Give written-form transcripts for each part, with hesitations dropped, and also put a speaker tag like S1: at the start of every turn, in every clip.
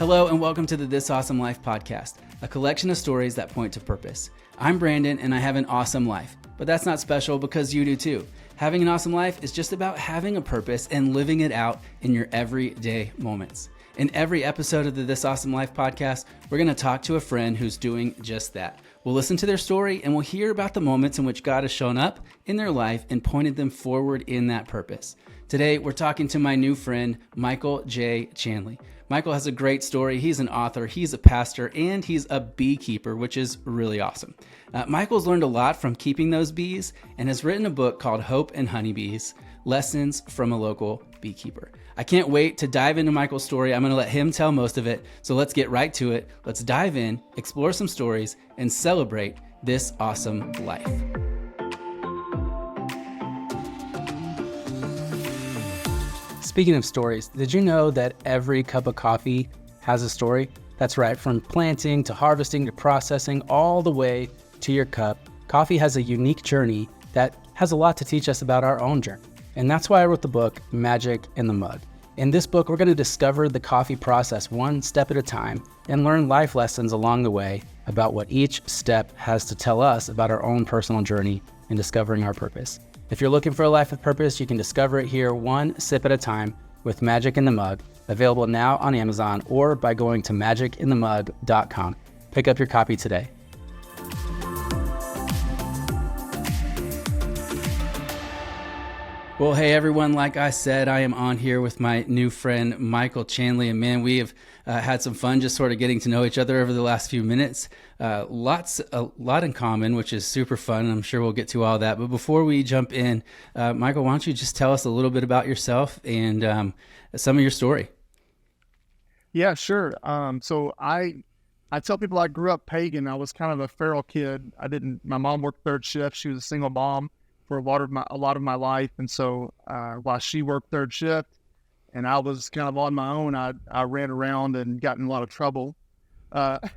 S1: Hello and welcome to the This Awesome Life podcast, a collection of stories that point to purpose. I'm Brandon and I have an awesome life, but that's not special because you do too. Having an awesome life is just about having a purpose and living it out in your everyday moments. In every episode of the This Awesome Life podcast, we're going to talk to a friend who's doing just that. We'll listen to their story and we'll hear about the moments in which God has shown up in their life and pointed them forward in that purpose. Today, we're talking to my new friend, Michael J. Chanley. Michael has a great story. He's an author, he's a pastor, and he's a beekeeper, which is really awesome. Michael's learned a lot from keeping those bees and has written a book called Hope and Honeybees, Lessons from a Local Beekeeper. I can't wait to dive into Michael's story. I'm going to let him tell most of it. So let's get right to it. Let's dive in, explore some stories, and celebrate this awesome life. Speaking of stories, did you know that every cup of coffee has a story? That's right, from planting to harvesting to processing all the way to your cup. Coffee has a unique journey that has a lot to teach us about our own journey. And that's why I wrote the book, Magic in the Mug. In this book, we're going to discover the coffee process one step at a time and learn life lessons along the way about what each step has to tell us about our own personal journey in discovering our purpose. If you're looking for a life with purpose, you can discover it here one sip at a time with Magic in the Mug, available now on Amazon or by going to magicinthemug.com. Pick up your copy today. Well, hey everyone, like I said, I am on here with my new friend, Michael Chanley, and man, we have had some fun just sort of getting to know each other over the last few minutes. A lot in common, which is super fun. I'm sure we'll get to all that. But before we jump in, Michael, why don't you just tell us a little bit about yourself and some of your story?
S2: Yeah, sure. So I tell people I grew up pagan. I was kind of a feral kid. My mom worked third shift. She was a single mom for a lot of my life. And so while she worked third shift and I was kind of on my own, I ran around and got in a lot of trouble. But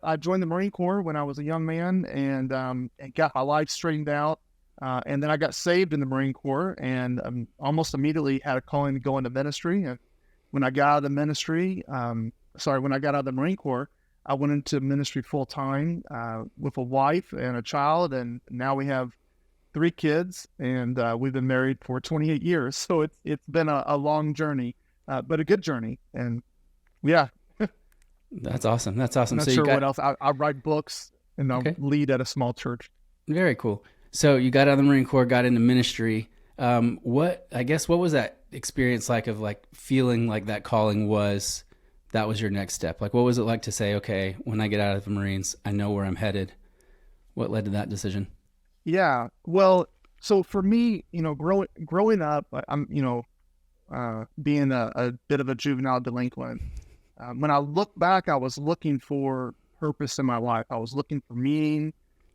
S2: I joined the Marine Corps when I was a young man and got my life straightened out. And then I got saved in the Marine Corps and almost immediately had a calling to go into ministry. And when I got out of the Marine Corps, I went into ministry full time with a wife and a child. And now we have 3 kids, and we've been married for 28 years. So it's been a long journey, but a good journey. And yeah.
S1: That's awesome. That's awesome.
S2: I'm not sure what else. I write books and I lead at a small church.
S1: Very cool. So you got out of the Marine Corps, got into ministry. What was that experience like of like feeling like that calling was your next step? Like, what was it like to say, okay, when I get out of the Marines, I know where I'm headed? What led to that decision?
S2: Yeah. Well, so for me, growing up, I'm, being a bit of a juvenile delinquent. When I look back, I was looking for purpose in my life. I was looking for meaning,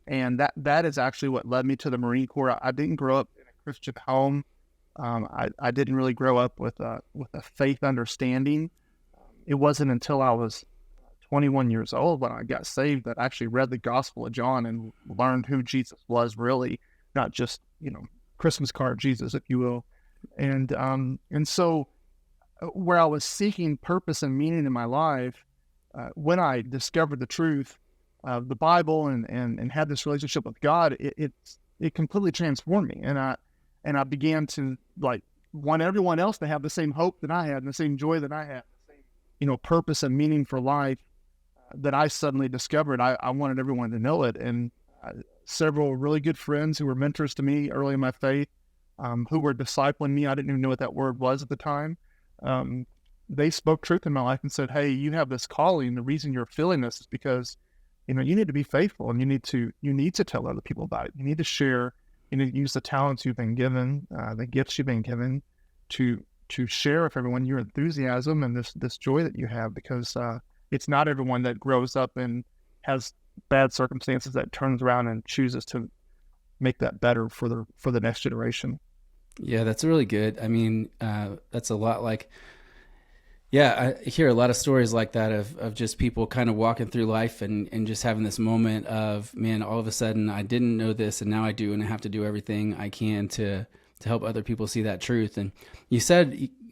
S2: and that is actually what led me to the Marine Corps. I didn't grow up in a Christian home. I didn't really grow up with a faith understanding. It wasn't until I was 21 years old when I got saved that I actually read the Gospel of John and learned who Jesus was really, not just, Christmas card Jesus, if you will. And so where I was seeking purpose and meaning in my life, when I discovered the truth of the Bible and had this relationship with God, it completely transformed me. And I began to want everyone else to have the same hope that I had and the same joy that I had, the same, purpose and meaning for life that I suddenly discovered. I wanted everyone to know it. And several really good friends who were mentors to me early in my faith, who were discipling me, I didn't even know what that word was at the time. They spoke truth in my life and said, hey, you have this calling. The reason you're feeling this is because, you need to be faithful and you need to tell other people about it. You need to share, use the talents you've been given, the gifts you've been given to share with everyone your enthusiasm and this joy that you have, because it's not everyone that grows up and has bad circumstances that turns around and chooses to make that better for the next generation.
S1: Yeah, that's really good. I mean, that's a lot like, I hear a lot of stories like that of just people kind of walking through life and just having this moment of, man, all of a sudden I didn't know this and now I do, and I have to do everything I can to to help other people see that truth. And you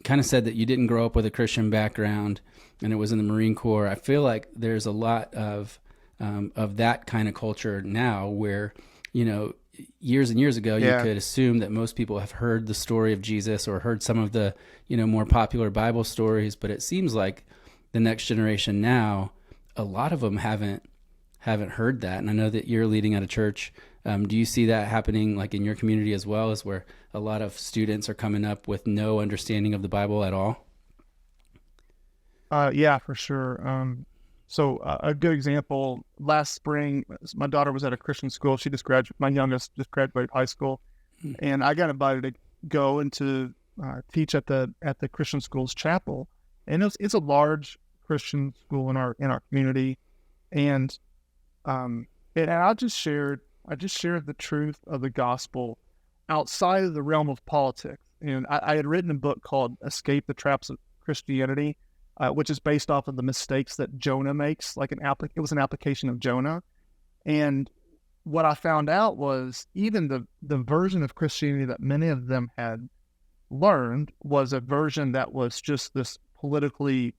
S1: kind of said that you didn't grow up with a Christian background and it was in the Marine Corps. I feel like there's a lot of that kind of culture now where, years and years ago, you could assume that most people have heard the story of Jesus or heard some of the, more popular Bible stories, but it seems like the next generation now, a lot of them haven't heard that. And I know that you're leading at a church. Do you see that happening like in your community as well, as where a lot of students are coming up with no understanding of the Bible at all?
S2: Yeah, for sure. So a good example, last spring, my daughter was at a Christian school. My youngest just graduated high school, and I got invited to go and to teach at the Christian school's chapel. And it's a large Christian school in our community. And I just shared the truth of the gospel outside of the realm of politics. And I had written a book called Escape the Traps of Christianity, which is based off of the mistakes that Jonah makes. It was an application of Jonah. And what I found out was even the version of Christianity that many of them had learned was a version that was just this politically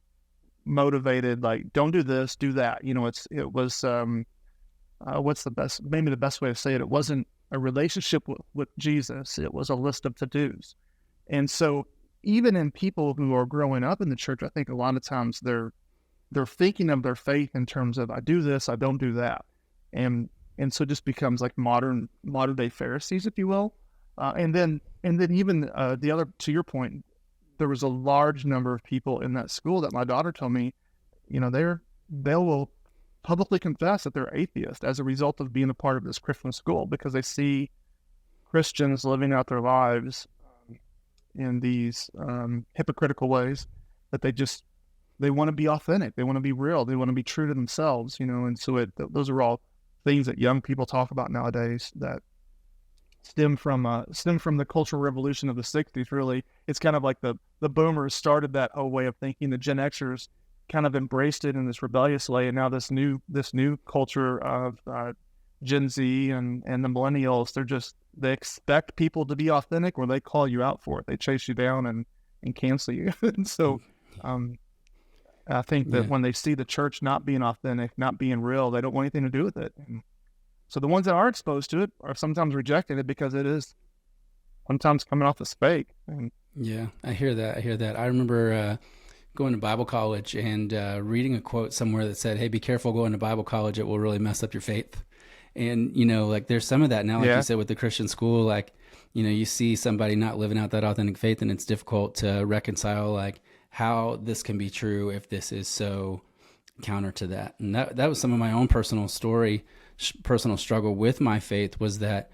S2: motivated, like, don't do this, do that. It was maybe the best way to say it. It wasn't a relationship with Jesus. It was a list of to-dos. And so even in people who are growing up in the church, I think a lot of times they're thinking of their faith in terms of, I do this, I don't do that. And so it just becomes like modern day Pharisees, if you will. And then even the other, to your point, there was a large number of people in that school that my daughter told me, they will publicly confess that they're atheist as a result of being a part of this Christian school, because they see Christians living out their lives in these hypocritical ways that they want to be authentic, they want to be real, they want to be true to themselves, and so those are all things that young people talk about nowadays that stem from the cultural revolution of the 60s. Really, it's kind of like the boomers started that whole way of thinking. The Gen Xers kind of embraced it in this rebellious way, and now this new culture of Gen Z and the millennials, they expect people to be authentic, or they call you out for it. They chase you down and cancel you. And so I think that when they see the church not being authentic, not being real, they don't want anything to do with it. And so the ones that are exposed to it are sometimes rejecting it because it is sometimes coming off as fake. And
S1: yeah, I hear that. I remember going to Bible college and reading a quote somewhere that said, "Hey, be careful going to Bible college. It will really mess up your faith." And, like there's some of that now, like you said, with the Christian school, like, you see somebody not living out that authentic faith, and it's difficult to reconcile like how this can be true if this is so counter to that. And that was some of my own personal struggle with my faith, was that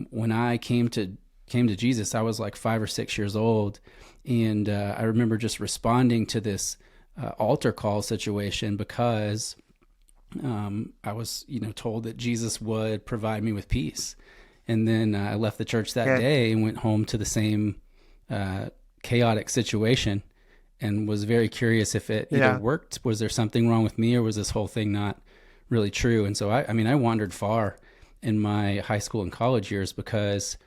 S1: when I came to Jesus, I was like 5 or 6 years old. And I remember just responding to this altar call situation because I was, told that Jesus would provide me with peace. And then I left the church that day and went home to the same chaotic situation, and was very curious if it either worked. Was there something wrong with me, or was this whole thing not really true? And so I wandered far in my high school and college years because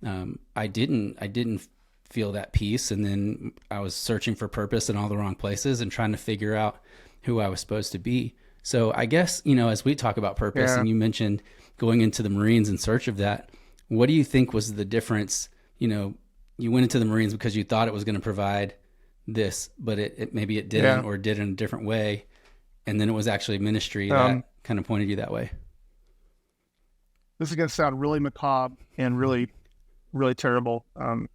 S1: I didn't feel that peace. And then I was searching for purpose in all the wrong places and trying to figure out who I was supposed to be. So I guess, as we talk about purpose, and you mentioned going into the Marines in search of that, what do you think was the difference? You went into the Marines because you thought it was going to provide this, but it maybe it didn't, or did in a different way. And then it was actually ministry that kind of pointed you that way.
S2: This is going to sound really macabre and really, really terrible. And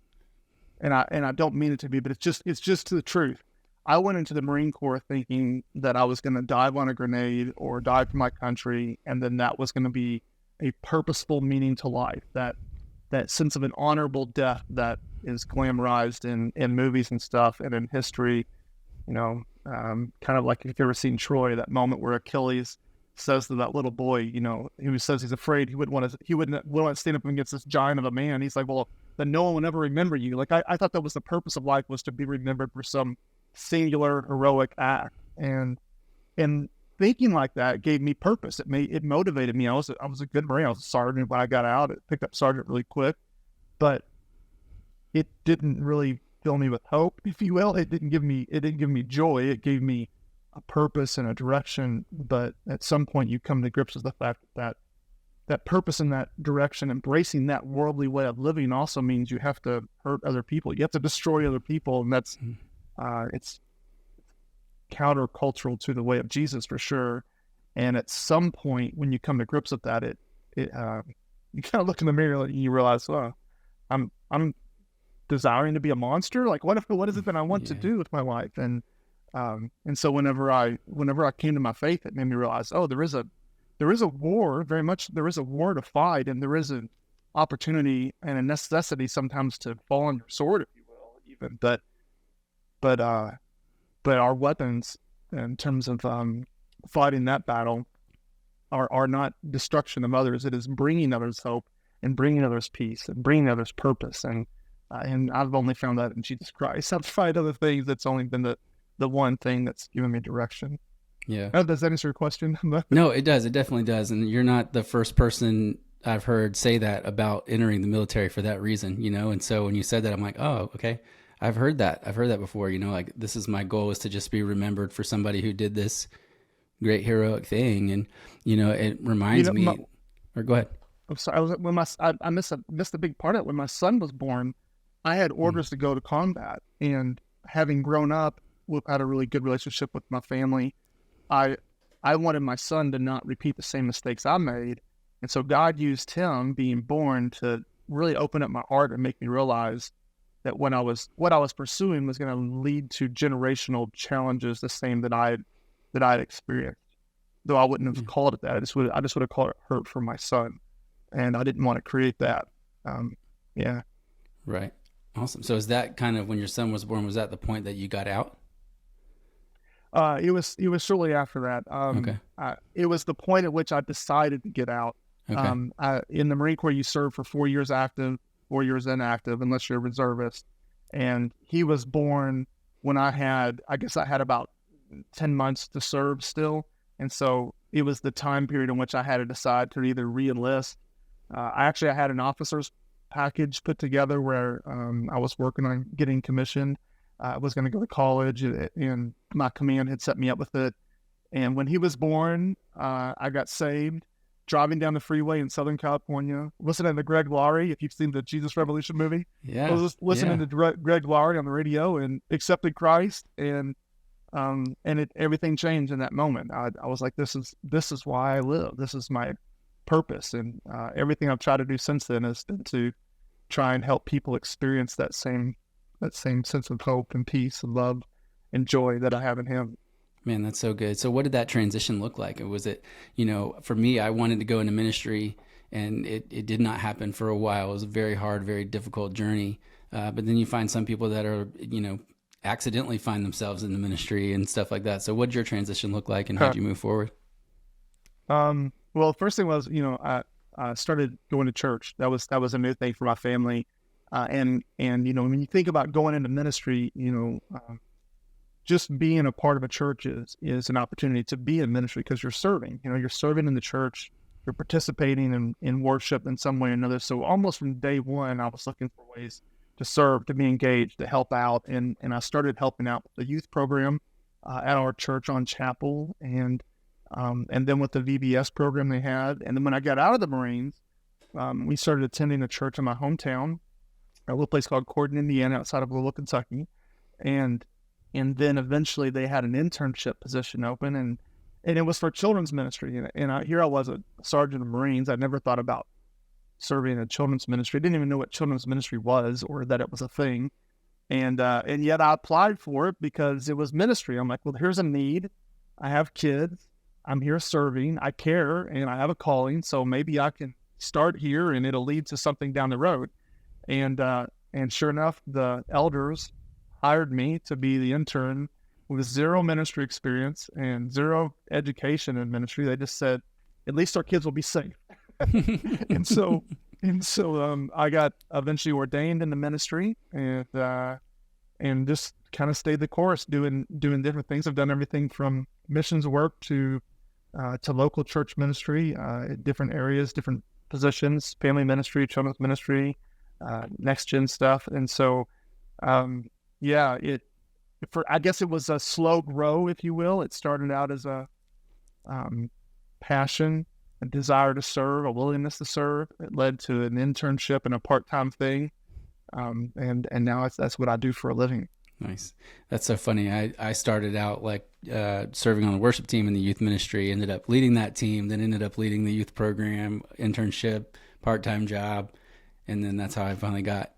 S2: I don't mean it to be, but it's just the truth. I went into the Marine Corps thinking that I was going to dive on a grenade or die for my country, and then that was going to be a purposeful meaning to life, that sense of an honorable death that is glamorized in movies and stuff and in history. Kind of like if you've ever seen Troy, that moment where Achilles says to that little boy, who says he's afraid he wouldn't want to stand up against this giant of a man. He's like, well, then no one will ever remember you. Like I thought that was the purpose of life, was to be remembered for some singular heroic act, and thinking like that gave me purpose. It motivated me. I was a good Marine. I was a sergeant when I got out. I picked up sergeant really quick, but it didn't really fill me with hope, if you will. It didn't give me joy. It gave me a purpose and a direction. But at some point you come to grips with the fact that purpose in that direction, embracing that worldly way of living, also means you have to hurt other people. You have to destroy other people. And that's, it's countercultural to the way of Jesus for sure. And at some point when you come to grips with that, you kind of look in the mirror and you realize, well, I'm desiring to be a monster. Like what is it that I want to do with my life? And so whenever I came to my faith, it made me realize, oh, there is a war, very much. There is a war to fight, and there is an opportunity and a necessity sometimes to fall on your sword, if you will, even. But our weapons in terms of fighting that battle are not destruction of others. It is bringing others hope and bringing others peace and bringing others purpose. And I've only found that in Jesus Christ. I've tried other things. That's only been the one thing that's given me direction.
S1: Yeah.
S2: Does that answer your question?
S1: No, it does. It definitely does. And you're not the first person I've heard say that about entering the military for that reason, And so when you said that, I'm like, oh, okay. I've heard that before, like this is my goal, is to just be remembered for somebody who did this great heroic thing. And, it reminds me, or go ahead.
S2: I'm sorry. I missed a big part of it. When my son was born, I had orders to go to combat, and having grown up, had a really good relationship with my family. I wanted my son to not repeat the same mistakes I made. And so God used him being born to really open up my heart and make me realize that what I was pursuing was going to lead to generational challenges, the same that I'd experienced. Though I wouldn't have called it that. I just would have called it hurt for my son. And I didn't want to create that. Yeah.
S1: Right. Awesome. So is that kind of when your son was born, was that the point that you got out?
S2: It was shortly after that.
S1: Okay.
S2: It was the point at which I decided to get out.
S1: Okay.
S2: In the Marine Corps, you serve for 4 years active, 4 years inactive, unless you're a reservist. And he was born when I had about 10 months to serve still. And so it was the time period in which I had to decide to either re-enlist. I had an officer's package put together where I was working on getting commissioned. I was going to go to college, and my command had set me up with it. And when he was born, I got saved, driving down the freeway in Southern California, listening to Greg Laurie, if you've seen the Jesus Revolution movie.
S1: Yeah.
S2: I was just listening to Greg Laurie on the radio and accepted Christ, and everything changed in that moment. I was like, this is why I live. This is my purpose. And everything I've tried to do since then is to try and help people experience that same sense of hope and peace and love and joy that I have in him.
S1: Man, that's so good. So what did that transition look like? Was it, for me, I wanted to go into ministry, and it did not happen for a while. It was a very hard, very difficult journey. But then you find some people that are, accidentally find themselves in the ministry and stuff like that. So what did your transition look like, and how did you move forward?
S2: Well, first thing was, I started going to church. That was a new thing for my family. And when you think about going into ministry, just being a part of a church is an opportunity to be in ministry, because you're serving. You're serving in the church, you're participating in worship in some way or another. So almost from day one, I was looking for ways to serve, to be engaged, to help out, and I started helping out with the youth program at our church on Chapel, and then with the VBS program they had. And then when I got out of the Marines, we started attending a church in my hometown, a little place called Corden, Indiana, outside of Louisville, Kentucky. And then eventually they had an internship position open, and it was for children's ministry. And here I was, a sergeant of Marines. I'd never thought about serving in a children's ministry. I didn't even know what children's ministry was, or that it was a thing. And yet I applied for it because it was ministry. I'm like, well, here's a need. I have kids. I'm here serving. I care, and I have a calling. So maybe I can start here, and it'll lead to something down the road. And sure enough, the elders hired me to be the intern with zero ministry experience and zero education in ministry. They just said, at least our kids will be safe. and so I got eventually ordained in the ministry, and just kind of stayed the course, doing different things. I've done everything from missions work to local church ministry, different areas, different positions, family ministry, children's ministry, next gen stuff. And so, yeah, I guess it was a slow grow, if you will. It started out as a passion, a desire to serve, a willingness to serve. It led to an internship and a part-time thing. And now that's what I do for a living.
S1: Nice. That's so funny. I started out like serving on the worship team in the youth ministry, ended up leading that team, then ended up leading the youth program, internship, part-time job. And then that's how I finally got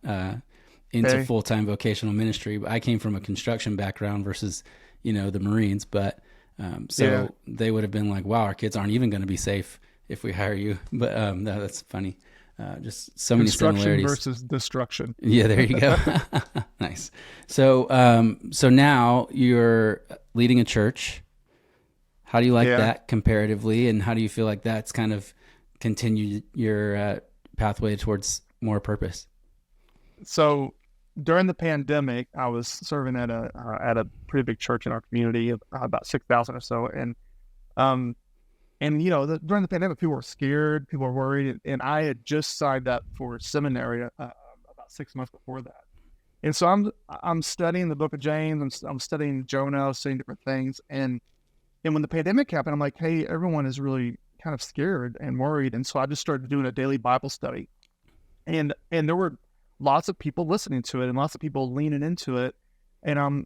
S1: into full-time vocational ministry. I came from a construction background versus, the Marines, but they would have been like, wow, our kids aren't even going to be safe if we hire you. But no, that's funny. Just so many similarities.
S2: Versus destruction.
S1: Yeah, there you go. Nice. So now you're leading a church. How do you like that comparatively, and how do you feel like that's kind of continued your pathway towards more purpose? So
S2: during the pandemic, I was serving at a pretty big church in our community of about 6,000 or so, and during the pandemic, people were scared, people were worried, and I had just signed up for seminary about 6 months before that. And so I'm studying the book of James, I'm studying Jonah, studying different things, and when the pandemic happened, I'm like, hey, everyone is really kind of scared and worried, and so I just started doing a daily Bible study, and there were lots of people listening to it and lots of people leaning into it, and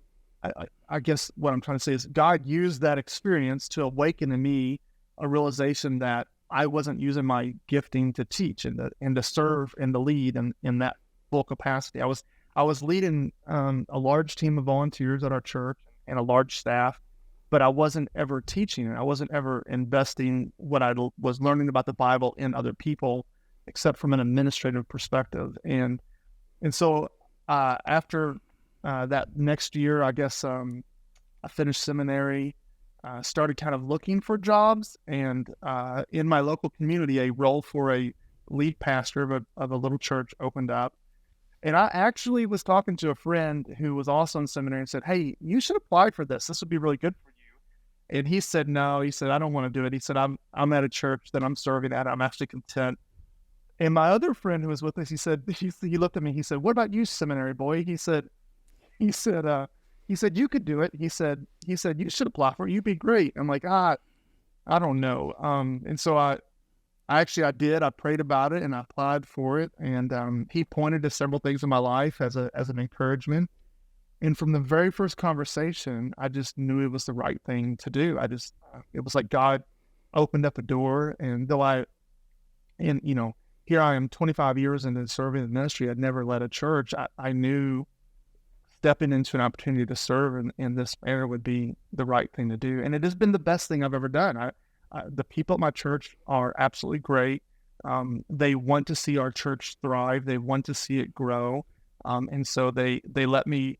S2: I guess what I'm trying to say is God used that experience to awaken in me a realization that I wasn't using my gifting to teach and to serve and to lead in that full capacity. I was leading a large team of volunteers at our church and a large staff, but I wasn't ever teaching, and I wasn't ever investing what I was learning about the Bible in other people, except from an administrative perspective. And so after that next year, I guess I finished seminary. Started kind of looking for jobs, and in my local community, a role for a lead pastor of a little church opened up. And I actually was talking to a friend who was also in seminary and said, hey, you should apply for this. This would be really good for you. And he said, no, he said, I don't want to do it. He said, I'm at a church that I'm serving at. I'm actually content. And my other friend who was with us, he looked at me, he said, what about you, seminary boy? He said, you could do it. He said, you should apply for it. You'd be great. I'm like, I don't know. And so I did. I prayed about it and I applied for it. And he pointed to several things in my life as an encouragement. And from the very first conversation, I just knew it was the right thing to do. It was like God opened up a door. And here I am 25 years into serving the ministry. I'd never led a church. I knew stepping into an opportunity to serve in this manner would be the right thing to do. And it has been the best thing I've ever done. The people at my church are absolutely great. They want to see our church thrive. They want to see it grow. And so they let me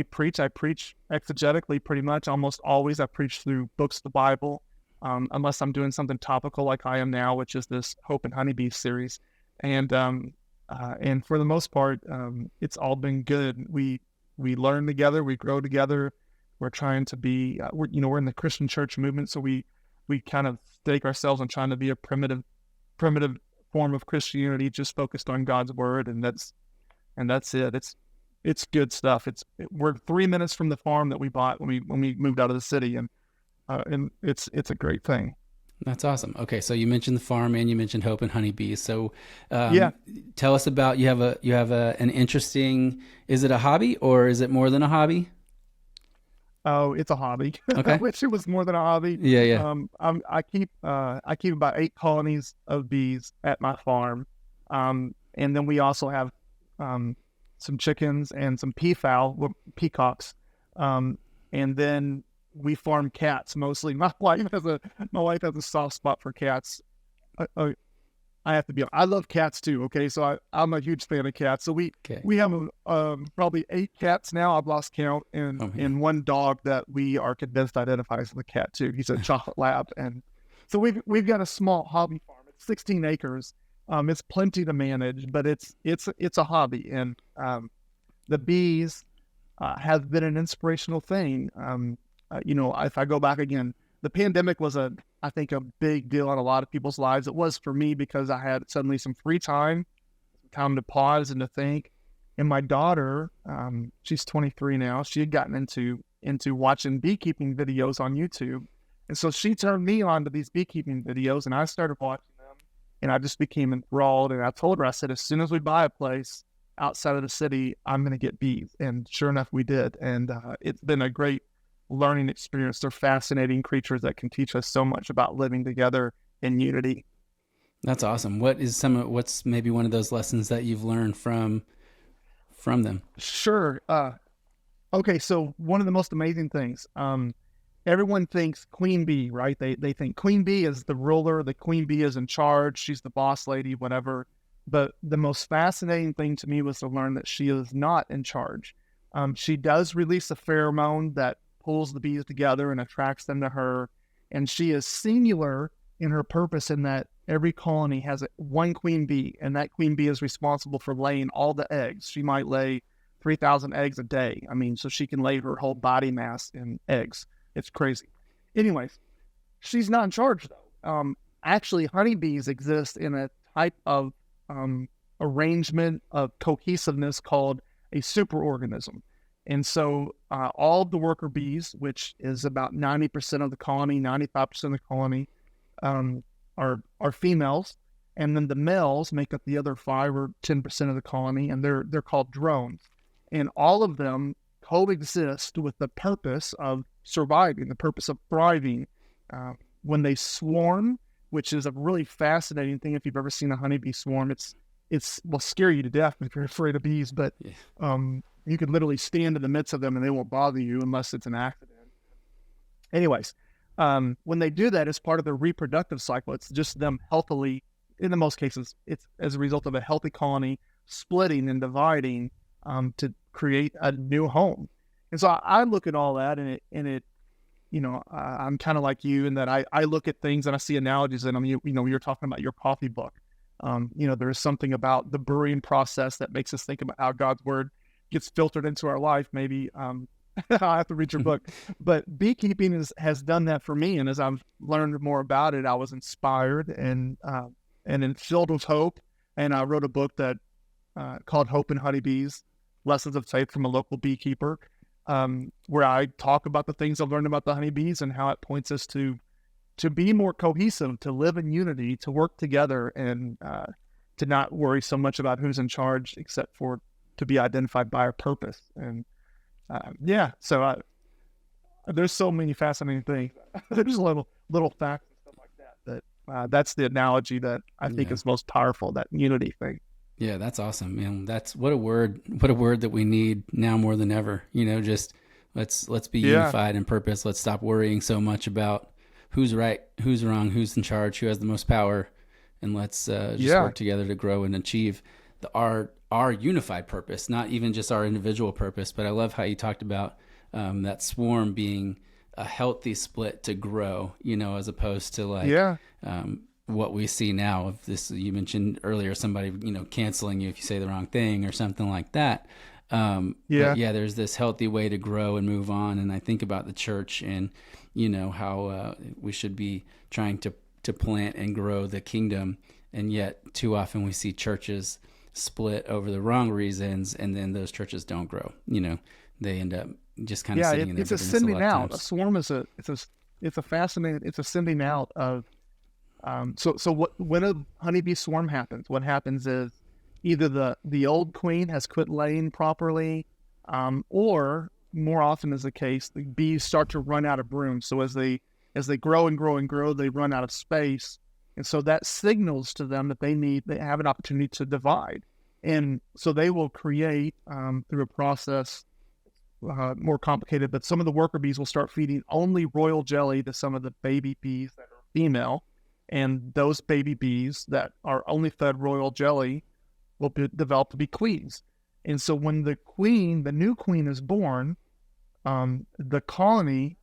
S2: preach. I preach exegetically pretty much. Almost always I preach through books of the Bible, unless I'm doing something topical like I am now, which is this Hope and Honeybees series. And for the most part, it's all been good. We learn together, we grow together. We're trying to be, we're in the Christian church movement, so we kind of stake ourselves on trying to be a primitive form of Christianity, just focused on God's word, and that's it. It's good stuff. We're 3 minutes from the farm that we bought when we moved out of the city, and it's a great thing.
S1: That's awesome. Okay, so you mentioned the farm and you mentioned Hope and Honeybees. So, tell us about you have an interesting. Is it a hobby or is it more than a hobby?
S2: Oh, it's a hobby.
S1: Okay.
S2: I wish it was more than a hobby.
S1: Yeah.
S2: I keep about 8 colonies of bees at my farm, and then we also have some chickens and some peacocks, and then we farm cats mostly. My wife has a soft spot for cats. I have to be honest. I love cats too. Okay, so I'm a huge fan of cats. So we have probably 8 cats now. I've lost count, and one dog that we are convinced identifies as a cat too. He's a chocolate lab, and so we've got a small hobby farm. It's 16 acres. It's plenty to manage, but it's a hobby, and the bees have been an inspirational thing. If I go back again, the pandemic was I think a big deal in a lot of people's lives. It was for me because I had suddenly some free time, some time to pause and to think. And my daughter, she's 23 now. She had gotten into watching beekeeping videos on YouTube. And so she turned me on to these beekeeping videos, and I started watching them, and I just became enthralled. And I told her, I said, as soon as we buy a place outside of the city, I'm going to get bees. And sure enough, we did. And it's been a great learning experience. They're fascinating creatures that can teach us so much about living together in unity.
S1: That's awesome. What's maybe one of those lessons that you've learned from them?
S2: Sure. Okay, so one of the most amazing things, everyone thinks queen bee, right? They think queen bee is the ruler, the queen bee is in charge, she's the boss lady, whatever. But the most fascinating thing to me was to learn that she is not in charge. She does release a pheromone that pulls the bees together and attracts them to her. And she is singular in her purpose in that every colony has one queen bee, and that queen bee is responsible for laying all the eggs. She might lay 3,000 eggs a day. I mean, so she can lay her whole body mass in eggs. It's crazy. Anyways, she's not in charge though. Actually, honeybees exist in a type of arrangement of cohesiveness called a superorganism. And so all of the worker bees, which is about 90% of the colony, 95% of the colony, are females. And then the males make up the other 5 or 10% of the colony, and they're called drones. And all of them coexist with the purpose of surviving, the purpose of thriving. When they swarm, which is a really fascinating thing. If you've ever seen a honeybee swarm, it will scare you to death if you're afraid of bees, but you could literally stand in the midst of them and they won't bother you unless it's an accident. Anyways, when they do that as part of their reproductive cycle, it's just them healthily, in the most cases, it's as a result of a healthy colony splitting and dividing to create a new home. And so I look at all that and it I'm kind of like you in that I look at things and I see analogies in them. You're talking about your coffee book. There's something about the brewing process that makes us think about how God's word gets filtered into our life. Maybe I'll have to read your book. But beekeeping has done that for me. And as I've learned more about it, I was inspired and filled with hope. And I wrote a book that called Hope in Honeybees, Lessons of Faith from a Local Beekeeper, where I talk about the things I've learned about the honeybees and how it points us to be more cohesive, to live in unity, to work together, and to not worry so much about who's in charge, except for to be identified by our purpose. And so there's so many fascinating things. There's little facts and stuff like that. That's the analogy that I think is most powerful, that unity thing.
S1: Yeah, that's awesome, man. That's what a word that we need now more than ever. Just let's be unified in purpose. Let's stop worrying so much about who's right, who's wrong, who's in charge, who has the most power, and let's work together to grow and achieve our unified purpose, not even just our individual purpose. But I love how you talked about that swarm being a healthy split to grow, as opposed to what we see now of this. You mentioned earlier somebody, canceling you if you say the wrong thing or something like that. But there's this healthy way to grow and move on. And I think about the church and, how we should be trying to plant and grow the kingdom. And yet too often we see churches split over the wrong reasons. And then those churches don't grow, they end up just kind of sitting in their
S2: it's a
S1: bitterness
S2: sending
S1: a lot of
S2: out.
S1: times.
S2: A swarm is it's a sending out of, when a honeybee swarm happens, what happens is either the old queen has quit laying properly, or more often is the case, the bees start to run out of brood. So as they grow and grow and grow, they run out of space. And so that signals to them that they have an opportunity to divide. And so they will create, through a process, more complicated, but some of the worker bees will start feeding only royal jelly to some of the baby bees that are female. And those baby bees that are only fed royal jelly will develop to be queens. And so when the new queen is born, the colony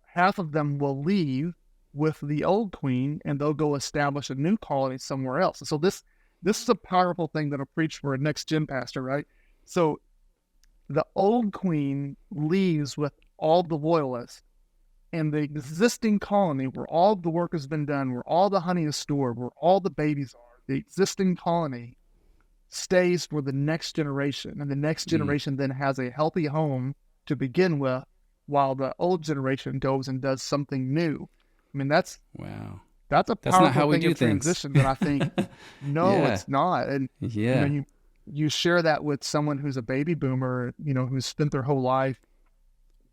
S2: half of them will leave with the old queen, and they'll go establish a new colony somewhere else. And so this is a powerful thing that I'll preach for a next gym pastor, right? So the old queen leaves with all the loyalists, and the existing colony where all the work has been done, where all the honey is stored, where all the babies are, the existing colony stays for the next generation, and the next generation then has a healthy home to begin with, while the old generation goes and does something new. I mean, that's
S1: wow.
S2: That's a
S1: That's not how
S2: powerful
S1: we
S2: thing
S1: do
S2: of
S1: things.
S2: transition that I think, no,
S1: Yeah.
S2: it's not. And
S1: Yeah.
S2: you share that with someone who's a baby boomer, who's spent their whole life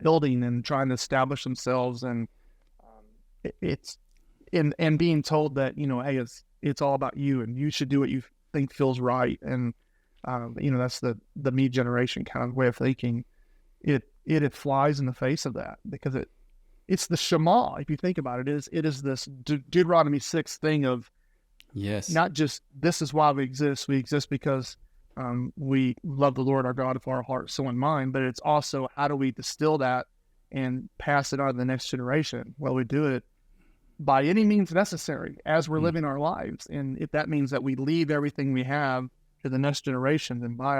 S2: building and trying to establish themselves, and it's and being told that, hey, it's all about you, and you should do what you think feels right, and that's the me generation kind of way of thinking. It flies in the face of that, because it's the Shema. If you think about it, it is this Deuteronomy 6 thing of,
S1: yes,
S2: not just this is why we exist. We exist because we love the Lord our God with our heart, soul, and mind. But it's also, how do we distill that and pass it on to the next generation? Well, we do it by any means necessary as we're living our lives. And if that means that we leave everything we have to the next generation, then by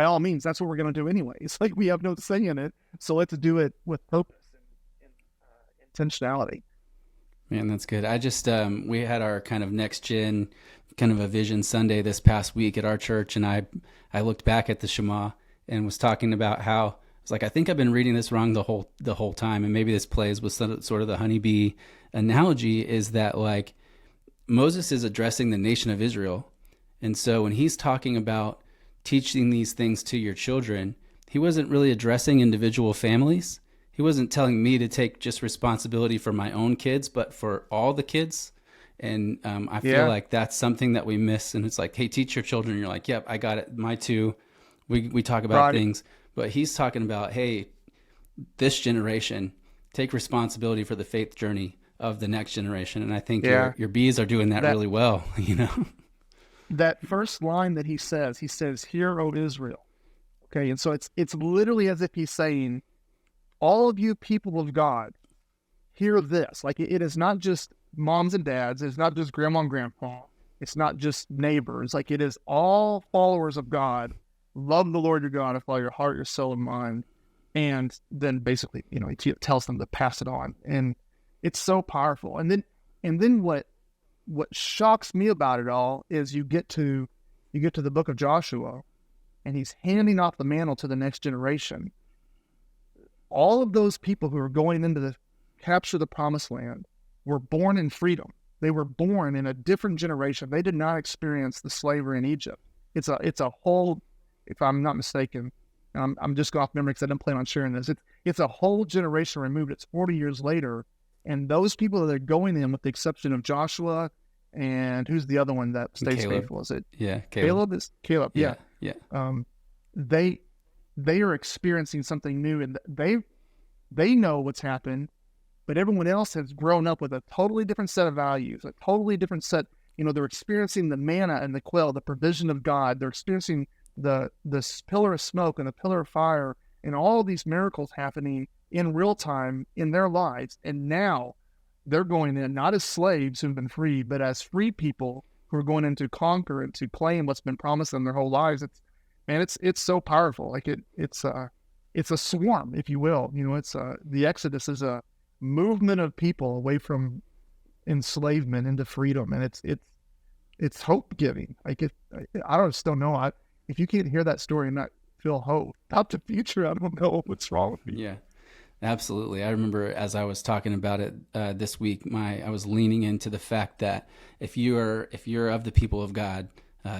S2: all means, that's what we're going to do anyway. It's like we have no say in it. So let's do it with purpose and intentionality.
S1: Man, that's good. I just, we had our kind of next gen, kind of a vision Sunday this past week at our church. And I looked back at the Shema and was talking about how, it's like, I think I've been reading this wrong the whole time. And maybe this plays with sort of the honeybee analogy, is that like Moses is addressing the nation of Israel. And so when he's talking about teaching these things to your children, he wasn't really addressing individual families. He wasn't telling me to take just responsibility for my own kids, but for all the kids. And I feel like that's something that we miss. And it's like, hey, teach your children. And you're like, yep, I got it. My two. We talk about things, but he's talking about, hey, this generation, take responsibility for the faith journey of the next generation. And I think your bees are doing that really well,
S2: That first line that he says, "Hear, O Israel." Okay, and so it's literally as if he's saying, all of you people of God, hear this. Like, it is not just moms and dads. It's not just grandma and grandpa. It's not just neighbors. Like, it is all followers of God. Love the Lord your God with all your heart, your soul, and mind. And then basically, he tells them to pass it on. And it's so powerful. And then what shocks me about it all is you get to the book of Joshua, and he's handing off the mantle to the next generation. All of those people who are going into the capture the promised land were born in freedom. They were born in a different generation. They did not experience the slavery in Egypt. It's a whole, if I'm not mistaken, I'm just going off memory because I didn't plan on sharing this. It's a whole generation removed. It's 40 years later. And those people that are going in, with the exception of Joshua, and who's the other one that stays faithful? Is it?
S1: Yeah,
S2: Caleb. Caleb. Yeah. They are experiencing something new, and they know what's happened, but everyone else has grown up with a totally different set of values, a totally different set. They're experiencing the manna and the quail, the provision of God. They're experiencing the pillar of smoke and the pillar of fire, and all these miracles happening in real time in their lives. And now they're going in not as slaves who've been freed, but as free people who are going in to conquer and to claim what's been promised them their whole lives. It's so powerful. Like it's a swarm, if you will. The Exodus is a movement of people away from enslavement into freedom, and it's hope giving. Like I just don't know. If you can't hear that story and not feel hope about the future, I don't know what's wrong with me.
S1: Yeah, absolutely. I remember as I was talking about it this week, I was leaning into the fact that if you're of the people of God,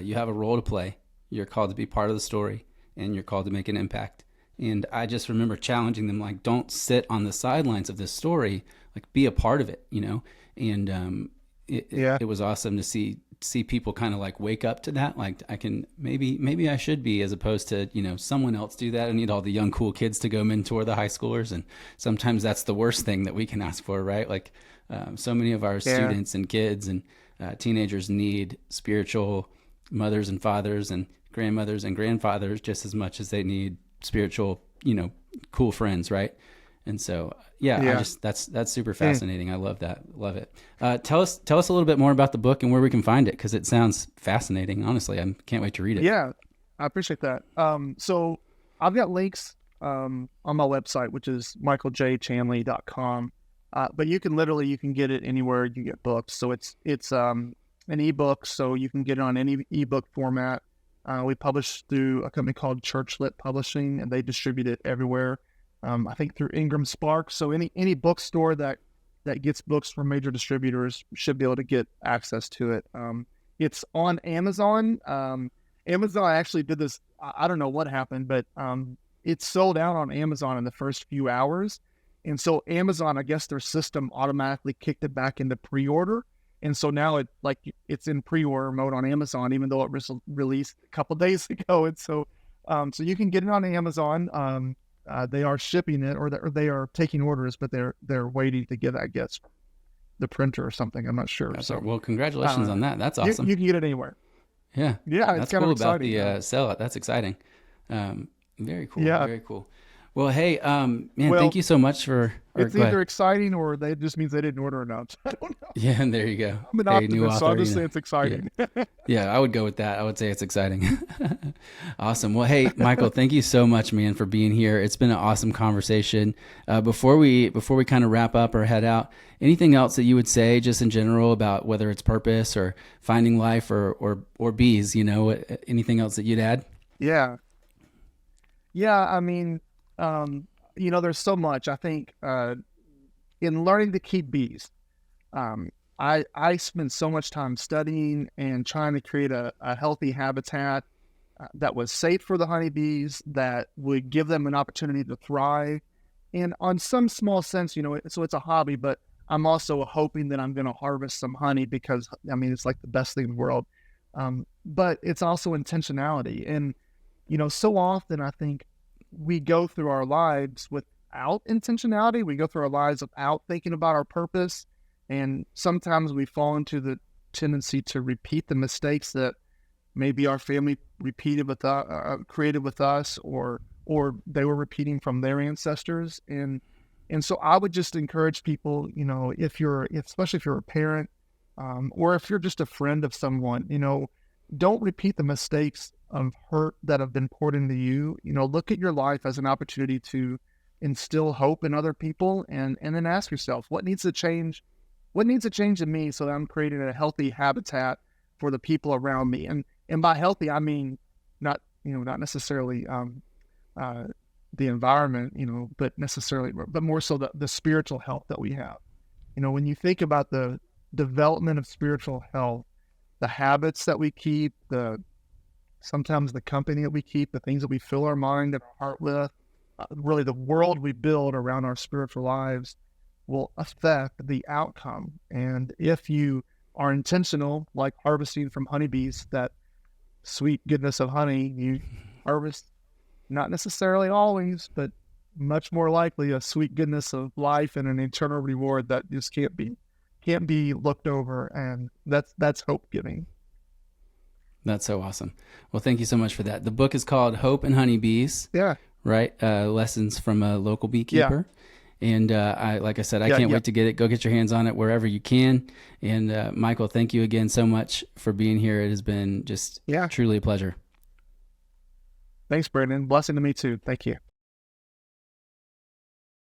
S1: you have a role to play. You're called to be part of the story, and you're called to make an impact. And I just remember challenging them, like, don't sit on the sidelines of this story, like, be a part of it, And it was awesome to see people kind of like wake up to that. Like, I can, maybe I should be, as opposed to, someone else do that. I need all the young, cool kids to go mentor the high schoolers. And sometimes that's the worst thing that we can ask for, right? Like, so many of our students and kids and teenagers need spiritual mothers and fathers and grandmothers and grandfathers just as much as they need spiritual, cool friends, right? And so, that's super fascinating. I love that. Love it. Tell us a little bit more about the book and where we can find it, because it sounds fascinating. Honestly, I can't wait to read it.
S2: Yeah, I appreciate that. So I've got links on my website, which is michaeljchanley.com. But you can get it anywhere you get books. So it's an ebook, so you can get it on any ebook format. We publish through a company called Churchlit Publishing, and they distribute it everywhere. I think through Ingram Spark. So any bookstore that gets books from major distributors should be able to get access to it. It's on Amazon. Amazon actually did this. I don't know what happened, but it sold out on Amazon in the first few hours. And so Amazon, I guess their system automatically kicked it back into pre-order. And so now it's in pre-order mode on Amazon, even though it was released a couple days ago. And so you can get it on Amazon. They are shipping it, or they are taking orders, but they're waiting to get, I guess, the printer or something. I'm not sure.
S1: Well, congratulations on that. That's awesome.
S2: You can get it anywhere.
S1: Yeah.
S2: Yeah,
S1: that's
S2: it's kind
S1: cool
S2: of exciting.
S1: about the sellout. That's exciting. Very cool.
S2: Yeah.
S1: Very cool. Well, hey, man, thank you so much for.
S2: It's either exciting or it just means they didn't order enough. I don't know.
S1: Yeah, and there you go.
S2: I'm an optimist, so I'll just say it's exciting.
S1: Yeah, I would go with that. I would say it's exciting. Awesome. Well, hey, Michael, thank you so much, man, for being here. It's been an awesome conversation. Before we kind of wrap up or head out, anything else that you would say just in general about whether it's purpose or finding life or bees, anything else that you'd add?
S2: Yeah. I mean, there's so much. I think in learning to keep bees, I spent so much time studying and trying to create a healthy habitat that was safe for the honeybees, that would give them an opportunity to thrive. And on some small sense, so it's a hobby, but I'm also hoping that I'm going to harvest some honey because, it's like the best thing in the world. But it's also intentionality. And, so often I think we go through our lives without intentionality. We go through our lives without thinking about our purpose. And sometimes we fall into the tendency to repeat the mistakes that maybe our family created with us, or they were repeating from their ancestors. And so I would just encourage people, especially if you're a parent, or if you're just a friend of someone, don't repeat the mistakes of hurt that have been poured into you. Look at your life as an opportunity to instill hope in other people, and then ask yourself, what needs to change? What needs to change in me so that I'm creating a healthy habitat for the people around me? And by healthy, I mean not necessarily the environment, but more so the spiritual health that we have. When you think about the development of spiritual health, the habits that we keep, sometimes the company that we keep, the things that we fill our mind and our heart with, really the world we build around our spiritual lives will affect the outcome. And if you are intentional, like harvesting from honeybees, that sweet goodness of honey, you harvest not necessarily always, but much more likely a sweet goodness of life and an eternal reward that just can't be looked over. And that's hope giving.
S1: That's so awesome. Well, thank you so much for that. The book is called Hope and Honeybees.
S2: Yeah.
S1: Right. Lessons from a local beekeeper. Yeah. And like I said, I can't wait to get it. Go get your hands on it wherever you can. And Michael, thank you again so much for being here. It has been just truly a pleasure.
S2: Thanks, Brandon. Blessing to me too. Thank you.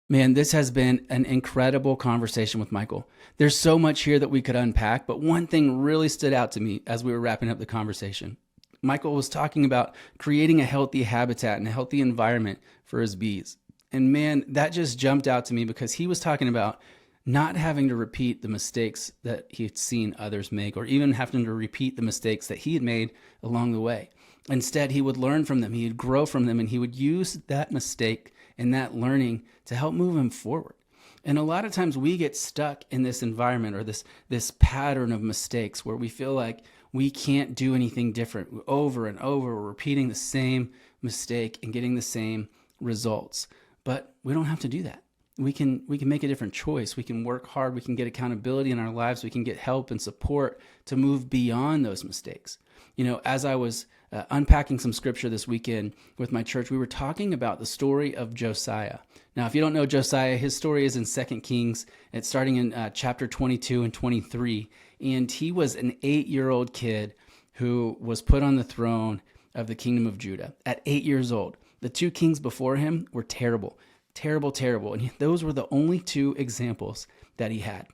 S1: Man, this has been an incredible conversation with Michael. There's so much here that we could unpack, but one thing really stood out to me as we were wrapping up the conversation. Michael was talking about creating a healthy habitat and a healthy environment for his bees. And man, that just jumped out to me because he was talking about not having to repeat the mistakes that he had seen others make, or even having to repeat the mistakes that he had made along the way. Instead, he would learn from them, he would grow from them, and he would use that mistake and that learning to help move him forward. And a lot of times we get stuck in this environment or this pattern of mistakes where we feel like we can't do anything different. Over and over, we're repeating the same mistake and getting the same results. But we don't have to do that. We can make a different choice. We can work hard. We can get accountability in our lives. We can get help and support to move beyond those mistakes. As I was unpacking some scripture this weekend with my church, we were talking about the story of Josiah. Now, if you don't know Josiah, his story is in 2 Kings. It's starting in chapter 22 and 23. And he was an 8-year-old kid who was put on the throne of the kingdom of Judah at 8 years old. The 2 kings before him were terrible. And those were the only 2 examples that he had.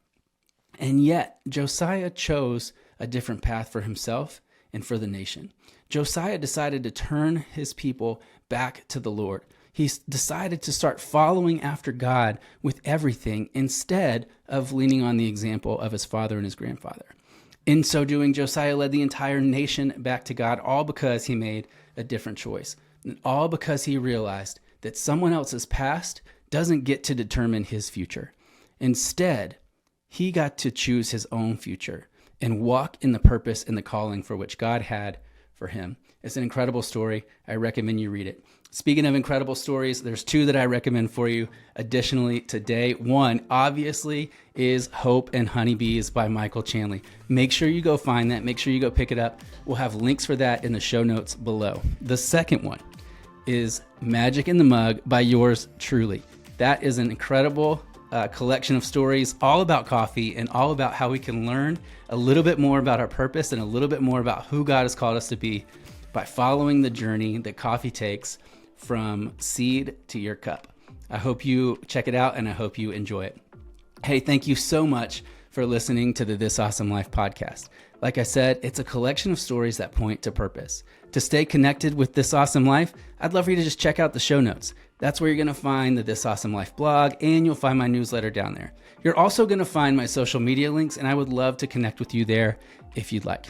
S1: And yet, Josiah chose a different path for himself and for the nation. Josiah decided to turn his people back to the Lord. He decided to start following after God with everything instead of leaning on the example of his father and his grandfather. In so doing, Josiah led the entire nation back to God, all because he made a different choice, and all because he realized that someone else's past doesn't get to determine his future. Instead, he got to choose his own future and walk in the purpose and the calling for which God had for him. It's an incredible story. I recommend you read it. Speaking of incredible stories, there's two that I recommend for you additionally today. One, obviously, is Hope and Honeybees by Michael Chanley. Make sure you go find that. Make sure you go pick it up. We'll have links for that in the show notes below. The second one is Magic in the Mug by yours truly. That is an incredible collection of stories all about coffee and all about how we can learn a little bit more about our purpose and a little bit more about who God has called us to be by following the journey that coffee takes from seed to your cup. I hope you check it out and I hope you enjoy it. Hey, thank you so much for listening to the This Awesome Life podcast. Like I said, it's a collection of stories that point to purpose. To stay connected with This Awesome Life, I'd love for you to just check out the show notes. That's where you're going to find the This Awesome Life blog, and you'll find my newsletter down there. You're also going to find my social media links, and I would love to connect with you there if you'd like.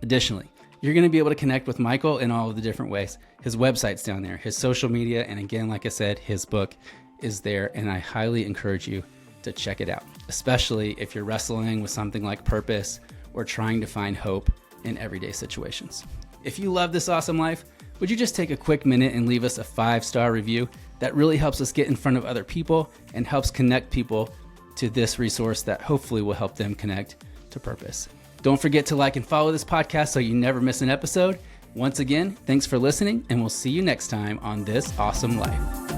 S1: Additionally, you're going to be able to connect with Michael in all of the different ways. His website's down there, his social media, and again, like I said, his book is there, and I highly encourage you to check it out, especially if you're wrestling with something like purpose or trying to find hope in everyday situations. If you love This Awesome Life, would you just take a quick minute and leave us a 5-star review? That really helps us get in front of other people and helps connect people to this resource that hopefully will help them connect to purpose. Don't forget to like and follow this podcast so you never miss an episode. Once again, thanks for listening, and we'll see you next time on This Awesome Life.